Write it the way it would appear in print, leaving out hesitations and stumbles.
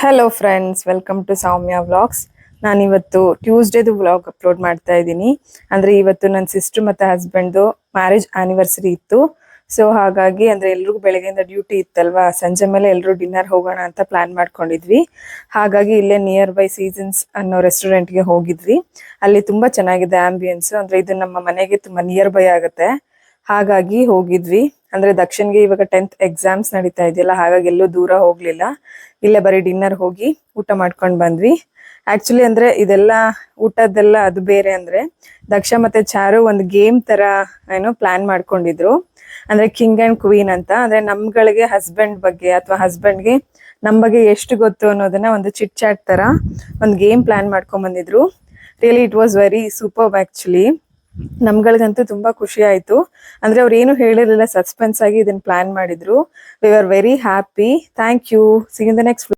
Hello friends, welcome to Soumya vlogs. ನಾನಿವತ್ತು ಟ್ಯೂಸ್ಡೇದು vlog upload ಮಾಡ್ತಾ ಇದ್ದೀನಿ. ಅಂದರೆ ಇವತ್ತು ನನ್ನ ಸಿಸ್ಟರ್ ಮತ್ತು ಹಸ್ಬೆಂಡ್ದು ಮ್ಯಾರೇಜ್ ಆ್ಯನಿವರ್ಸರಿ ಇತ್ತು. ಸೊ ಹಾಗಾಗಿ ಅಂದರೆ ಎಲ್ರಿಗೂ ಬೆಳಗ್ಗೆಯಿಂದ ಡ್ಯೂಟಿ ಇತ್ತಲ್ವಾ, ಸಂಜೆ ಮೇಲೆ ಎಲ್ಲರೂ ಡಿನ್ನರ್ ಹೋಗೋಣ ಅಂತ ಪ್ಲ್ಯಾನ್ ಮಾಡ್ಕೊಂಡಿದ್ವಿ. ಹಾಗಾಗಿ ಇಲ್ಲೇ ನಿಯರ್ ಬೈ ಸೀಸನ್ಸ್ ಅನ್ನೋ ರೆಸ್ಟೋರೆಂಟ್ಗೆ ಹೋಗಿದ್ವಿ. ಅಲ್ಲಿ ತುಂಬ ಚೆನ್ನಾಗಿದೆ ಆಂಬಿಯನ್ಸ್. ಅಂದರೆ ಇದು ನಮ್ಮ ಮನೆಗೆ ತುಂಬ ನಿಯರ್ ಬೈ ಆಗುತ್ತೆ. ಹಾಗಾಗಿ ಹೋಗಿದ್ವಿ. ಅಂದರೆ ದಕ್ಷಿಣ್ಗೆ ಇವಾಗ 10th ಎಕ್ಸಾಮ್ಸ್ ನಡೀತಾ ಇದೆಯಲ್ಲ, ಹಾಗಾಗಿ ಎಲ್ಲೂ ದೂರ ಹೋಗಲಿಲ್ಲ. ಇಲ್ಲೇ ಬರೀ ಡಿನ್ನರ್ ಹೋಗಿ ಊಟ ಮಾಡ್ಕೊಂಡು ಬಂದ್ವಿ. ಆ್ಯಕ್ಚುಲಿ ಅಂದರೆ ಇದೆಲ್ಲ ಊಟದ್ದೆಲ್ಲ ಅದು ಬೇರೆ. ಅಂದರೆ ದಕ್ಷ ಮತ್ತು ಚಾರು ಒಂದು ಗೇಮ್ ಥರ ಪ್ಲ್ಯಾನ್ ಮಾಡ್ಕೊಂಡಿದ್ರು. ಅಂದರೆ ಕಿಂಗ್ ಆ್ಯಂಡ್ ಕ್ವೀನ್ ಅಂತ. ಅಂದರೆ ನಮ್ಗಳಿಗೆ ಹಸ್ಬೆಂಡ್ ಬಗ್ಗೆ ಅಥವಾ ಹಸ್ಬೆಂಡ್ಗೆ ನಮ್ಮ ಬಗ್ಗೆ ಎಷ್ಟು ಗೊತ್ತು ಅನ್ನೋದನ್ನ ಒಂದು ಚಿಟ್ ಚಾಟ್ ಥರ ಒಂದು ಗೇಮ್ ಪ್ಲ್ಯಾನ್ ಮಾಡ್ಕೊಂಬಂದಿದ್ರು. Really it was very superb actually. ನಮ್ಗಳಿಗಂತೂ ತುಂಬ ಖುಷಿ ಆಯಿತು. ಅಂದರೆ ಅವ್ರು ಏನು ಹೇಳಿರಲಿಲ್ಲ, ಸಸ್ಪೆನ್ಸ್ ಆಗಿ ಇದನ್ನು ಪ್ಲ್ಯಾನ್ ಮಾಡಿದ್ರು. We are very happy. Thank you. See you in the next